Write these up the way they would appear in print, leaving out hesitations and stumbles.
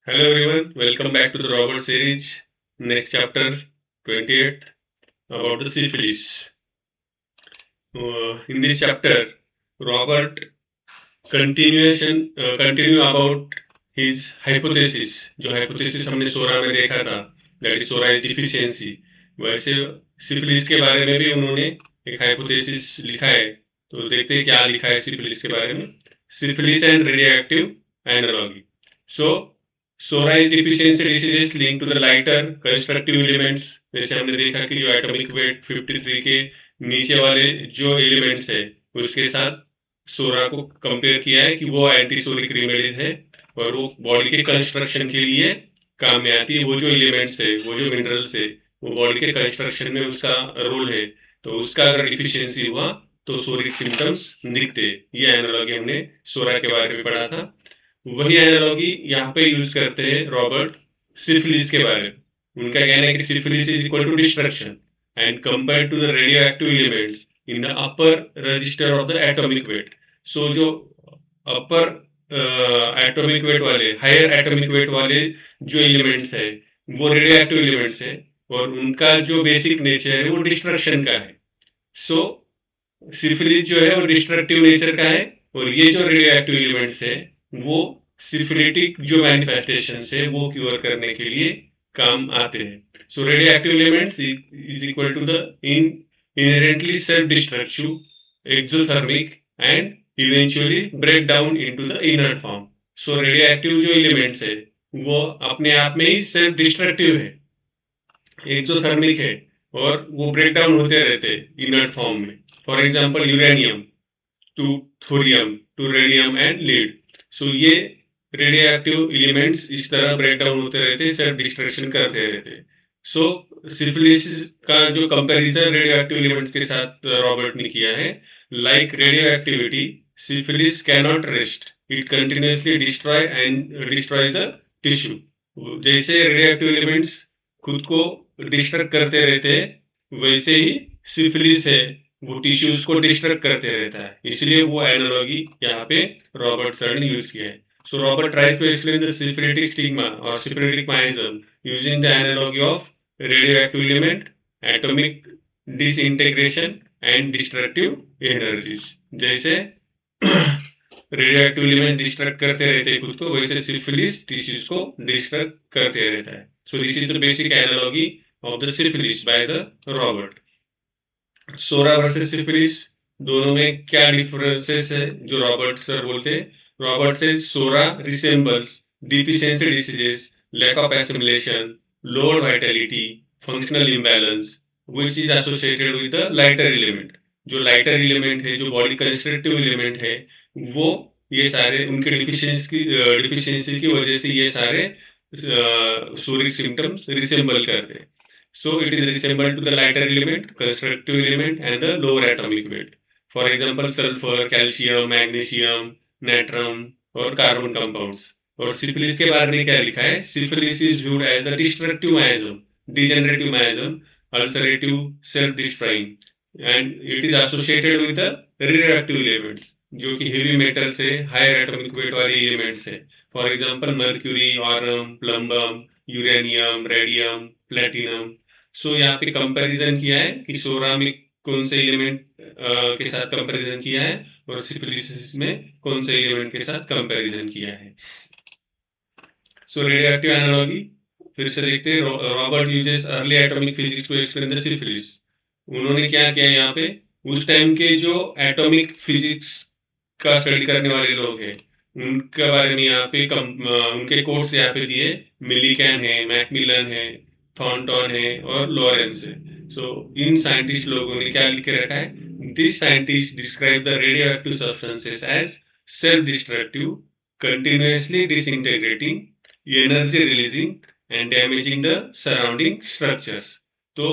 Hello everyone, welcome back to the Robert series. Next chapter 28 about the syphilis. In this chapter, Robert continue about his hypothesis. जो hypothesis हमने सोरा में देखा था, that is Zorah deficiency. वैसे syphilis के बारे में भी उन्होंने एक hypothesis लिखा है. तो देखते हैं क्या लिखा है syphilis के बारे में. Syphilis and radioactive analogy. So psora deficiency diseases link to the lighter constructive elements. जैसे हमने देखा कि जो एटॉमिक वेट 53 के नीचे वाले जो एलिमेंट्स है उसके साथ सोरा को कंपेयर किया है कि वो एंटी सोरिक रेमेडीज है और वो बॉडी के कंस्ट्रक्शन के लिए काम में आती है. वो जो एलिमेंट्स है, वो जो मिनरल्स है, वो बॉडी के कंस्ट्रक्शन में उसका रोल है. तो उसका अगर डिफिशियंसी हुआ तो सोरिक सिम्टम्स दिखते. ये एनालॉजी हमने सोरा के बारे में पढ़ा था. वही एनालॉजी यहाँ पे यूज करते हैं रॉबर्ट सिफिलिस के बारे में. उनका कहना है कि syphilis is equal to destruction and compare to the radioactive elements in the upper register of the atomic weight. So जो अपर एटॉमिक वेट वाले, हायर एटॉमिक वेट वाले जो एलिमेंट्स है वो रेडियो एक्टिव एलिमेंट्स है और उनका जो बेसिक नेचर है वो डिस्ट्रक्शन का है. सो सिफिलिस जो है वो डिस्ट्रक्टिव नेचर का है और ये जो रेडियो एक्टिव एलिमेंट्स है वो सिफिलिटिक जो मैनिफेस्टेशन है वो क्योर करने के लिए काम आते हैं. So radioactive elements is equal to the inherently self destructive exothermic and eventually break down into the inert form. So radioactive जो एलिमेंट्स है वो अपने आप में ही सेल्फ डिस्ट्रक्टिव है, एक्सोथर्मिक है और वो ब्रेक डाउन होते रहते हैं इनर्ट फॉर्म में. For example uranium to thorium to radium and lead. So ये रेडियो एक्टिव एलिमेंट्स इस तरह ब्रेक डाउन होते रहते, सेल्फ डिस्ट्रक्शन करते रहते. सो सिफिलिस का जो कंपैरिजन रेडियो एक्टिव एलिमेंट्स के साथ रॉबर्ट ने किया है, like radio activity syphilis cannot rest, it continuously destroy the tissue. जैसे रेडियो एक्टिव एलिमेंट्स खुद को डिस्ट्रक्ट करते रहते हैं वैसे ही सिफिलिस है वो टिश्यूज को डिस्ट्रक्ट करते रहता है. इसलिए वो एनालॉजी यहाँ पे रॉबर्ट सर ने यूज किया है. So Robert tries to explain the syphilitic stigma और syphilitic miasm using the analogy of radioactive element, atomic disintegration and destructive energies. जैसे रेडियोएक्टिव एलिमेंट डिस्ट्रक्ट करते रहते हैं खुद को, वैसे सिफिलिस टिश्यूज को डिस्ट्रक्ट करते रहता है. So this is the basic analogy of the syphilis by the Robert. Psora versus syphilis दोनों में क्या डिफरेंसेस है जो रॉबर्ट सर बोलते हैं. रॉबर्ट से psora resembles deficiency diseases, lack of assimilation, lower vitality, functional imbalance which is associated with the lighter element. जो lighter element है, जो बॉडी कंस्ट्रक्टिव एलिमेंट है, वो ये सारे उनके डिफिशियंसी की वजह से ये सारे सोरिक सिम्टम्स रिसेंबल करते हैं. So it is resembled to the lighter element, constructive element and the lower atomic weight. For example, sulfur, calcium, magnesium, natrium और carbon compounds. और syphilis के बारे में क्या लिखा है? Syphilis is viewed as the destructive miasm, degenerative miasm, ulcerative, self-destroying, and it is associated with the radioactive elements, जो कि heavy metal से higher atomic weight वाले elements है. For example, mercury, aurum, plumbum, uranium, radium, platinum. So यहाँ पे comparison किया है कि सोरा में कौन से एलिमेंट के साथ कंपैरिजन किया है और सिफिलिस में कौन से एलिमेंट के साथ कंपैरिजन किया है. सो रेडियोएक्टिव एनालॉजी फिर से देखते हैं. Robert uses early atomic physics to explain the syphilis. उन्होंने क्या किया यहाँ पे, उस टाइम के जो एटॉमिक फिजिक्स का स्टडी करने वाले लोग हैं उनके बारे में यहाँ पे उनके कोट्स यहाँ पे दिए. मिलीकैन है, मैकमिलन है, थॉर्नटन है और लॉरेंस है. सो इन साइंटिस्ट लोगों ने क्या लिख के रखा है, this scientist describe the radioactive substances as self destructive, continuously disintegrating, energy releasing and damaging the surrounding structures. तो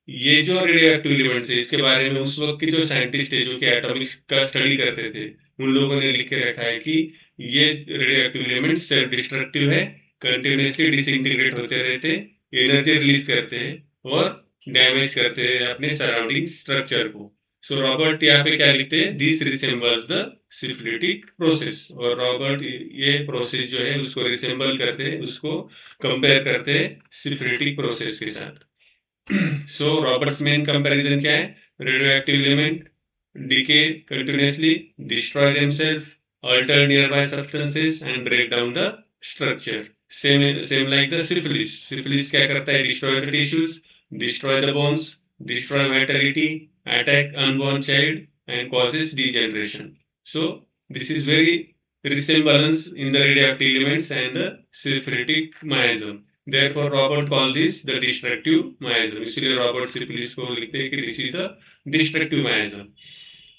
ये जो रेडियोएक्टिव एलिमेंट्स है इसके बारे में उस वक्त के जो साइंटिस्ट है जो कि एटॉमिक का स्टडी करते थे उन लोगों ने लिख के रखा है कि ये रेडियोएक्टिव एलिमेंट सेल्फ डिस्ट्रक्टिव है, कंटिन्यूअसली डिसइंटीग्रेट होते रहते, एनर्जी रिलीज करते हैं और डैमेज करते हैं अपने सराउंडिंग स्ट्रक्चर को. सो रॉबर्ट यहाँ पे क्या लिखते हैं, this resembles the syphilitic process, और रॉबर्ट ये प्रोसेस जो है उसको रिसेम्बल करते हैं, उसको कंपेयर करते हैं सिफिलिटिक प्रोसेस के साथ। सो रॉबर्ट्स मेन कंपैरिजन क्या है, radio active element decay continuously, destroy themselves, alter nearby substances and break down the structure. Same like the syphilis. Syphilis क्या करता है, destroy the tissues, destroy the bones, destroy vitality, attack unborn child and causes degeneration. So this is very resemblance in the radioactive elements and the syphilitic miasm. Therefore Robert called this the destructive miasm. इसलिए Robert syphilis को लिखते हैं कि this is the destructive miasm.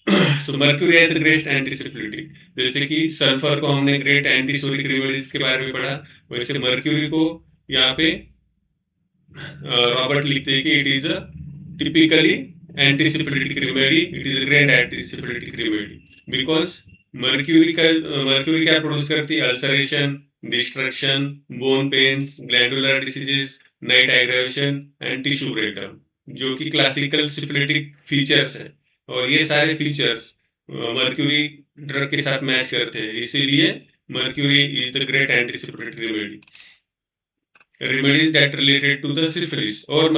So mercury है the great एंटीसिफिलिटिक, जैसे कि sulphur को हमने ग्रेट एंटीसोरिक रेमेडीज के बारे में पढ़ा, वैसे मर्क्यूरी को यहाँ पे रॉबर्ट लिखते हैं कि it is a typically antisyphilitic remedy, it is a great antisyphilitic remedy because mercury क्या प्रोड्यूस करती है, ulceration, destruction, bone pains, glandular diseases, night aggravation and tissue breakdown, जो कि क्लासिकल सिफिलिटिक फीचर्स है, और ये सारे फीचर्स मर्क्यूरी ड्रग के साथ मैच करते हैं, इसीलिए mercury is the great antisyphilitic remedy. Remedies that related to the syphilis, और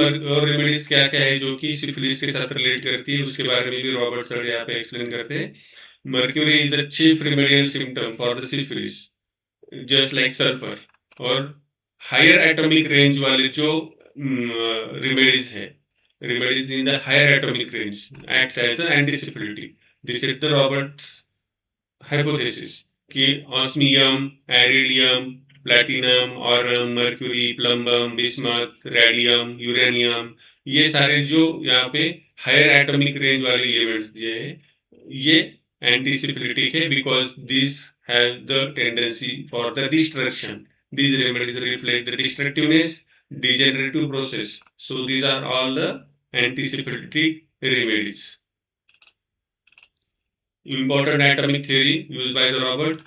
रेमेडीज क्या क्या है जो कि सिफिलिस के साथ रिलेट करती है, उसके बारे में भी रॉबर्ट सर यहाँ पे एक्सप्लेन करते हैं। Mercury is the chief remedial symptom for the syphilis just like sulphur, और हायर एटॉमिक रेंज वाले जो रेमेडीज है, remedies in the higher atomic range acts as the antisyphilitic. This is the Roberts hypothesis कि osmium, iridium, platinum, aurum, mercury, plumbum, bismuth, radium, uranium, ये सारे जो यहाँ पे हायर एटॉमिक रेंज वाले एलिमेंट्स दिए हैं, ये एंटीसिफिलिटिक है because this have the tendency for the destruction. These remedies reflect the destructiveness, degenerative process. So these are all the antisyphilitic remedies. Important atomic theory used by the Robert.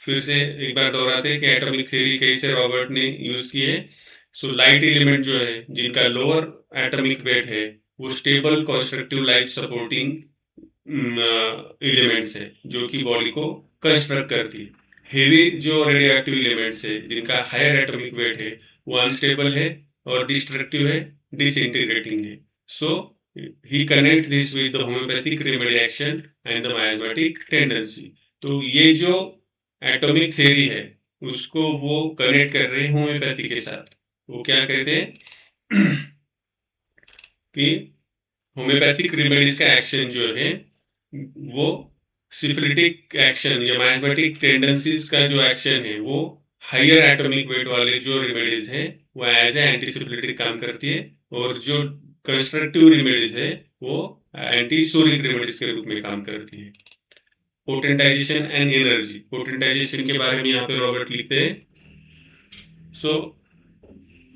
फिर से एक बार दोहराते हैं कि एटॉमिक थ्योरी कैसे Robert ने use की है. सो लाइट एलिमेंट जो है जिनका लोअर एटॉमिक वेट है वो stable constructive life supporting elements है जो कि बॉडी को कंस्ट्रक्ट करती है. हेवी जो रेडियो एक्टिव एलिमेंट्स है जिनका हायर एटॉमिक वेट है वो अनस्टेबल है और डिस्ट्रक्टिव है, डिसइंटीग्रेटिंग है. So he connects this with the homoeopathic remedy action and the माइasmatic टेंडेंसी. तो ये जो एटॉमिक थ्योरी है उसको वो कनेक्ट कर रहे हैं होम्योपैथी के साथ. वो क्या कहते हैं कि होम्योपैथिक रेमेडीज का एक्शन जो है वो सिफिलिटिक एक्शन या माइasmatic टेंडेंसीज का जो एक्शन है वो हायर एटॉमिक वेट वाले जो रेमेडीज है वो एज ए एंटीसिफिलिटिक काम करती है, और जो कंस्ट्रक्टिव रेमेडीज है वो एंटीसोरिक रेमेडीज के रूप में काम करती है. Potentisation and energy. पोटेंटाइजेशन के बारे में यहाँ पे रॉबर्ट लिखते हैं. So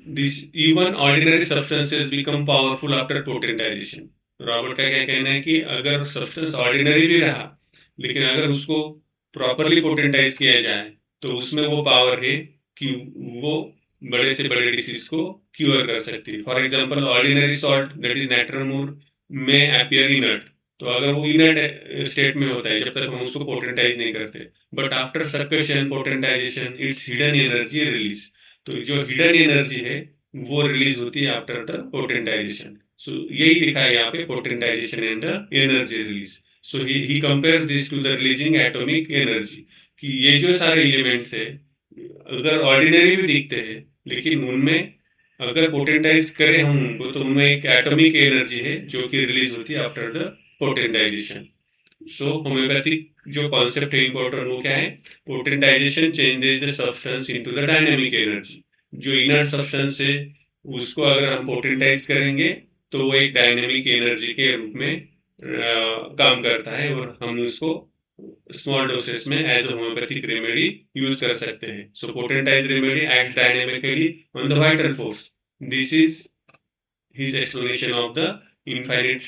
this even ordinary substances become powerful after potentization. Robert का क्या कहना है कि अगर सब्सटेंस ऑर्डिनरी भी रहा लेकिन अगर उसको प्रॉपरली पोटेंटाइज किया जाए तो उसमें वो पावर है कि वो बड़े से बड़े डिसीज को क्योर कर सकती है. For example ordinary salt that is नाइट्रमोर में अपीयर इनर्ट, तो अगर वो इनर्ट स्टेट में होता है जब तक हम उसको पोटेंटाइज नहीं करते, but after suction potentization its hidden energy release. तो जो हिडन एनर्जी है वो रिलीज होती है आफ्टर द पोटेंटाइजेशन. सो यही लिखा है यहाँ पे, potentization and the energy release. So he compares this to the releasing atomic energy कि ये जो सारे एलिमेंट्स है अगर ऑर्डिनरी भी दिखते हैं लेकिन उनमें अगर पोटेंटाइज करें हम उनको तो उनमें एक एटॉमिक एनर्जी है जो कि रिलीज होती है after the potentization. So homeopathic जो कॉन्सेप्ट है इंपॉर्टेंट वो क्या है, potentization changes the substance into the dynamic energy. जो इनर्ट सब्सटेंस है उसको अगर हम पोटेंटाइज करेंगे तो वो एक डायनेमिक एनर्जी के रूप में काम करता है और हम उसको स्मॉल डोसेस में as a homoeopathic remedy use कर सकते हैं. So potentize remedy acts dynamically on the vital force. This is his explanation of the infinite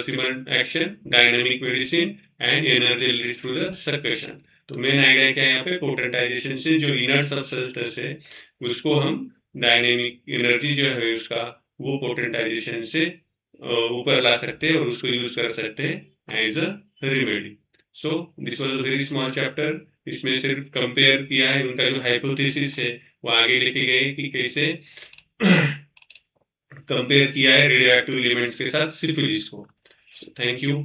cement action, dynamic medicine and energy released through the succussion. तो main idea क्या है यहाँ पे, potentisation से जो इनर्ट सब्सटेंस है उसको हम डायनेमिक एनर्जी जो है उसका वो पोटेंटाइजेशन से ऊपर ला सकते हैं और उसको यूज कर सकते हैं as a remedy. So this was a very small chapter. इसमें सिर्फ कंपेयर किया है, उनका जो हाइपोथेसिस है वो आगे लेके गए कि कैसे कंपेयर किया है रेडियो एक्टिव एलिमेंट्स के साथ सिफिलिस को। Thank you.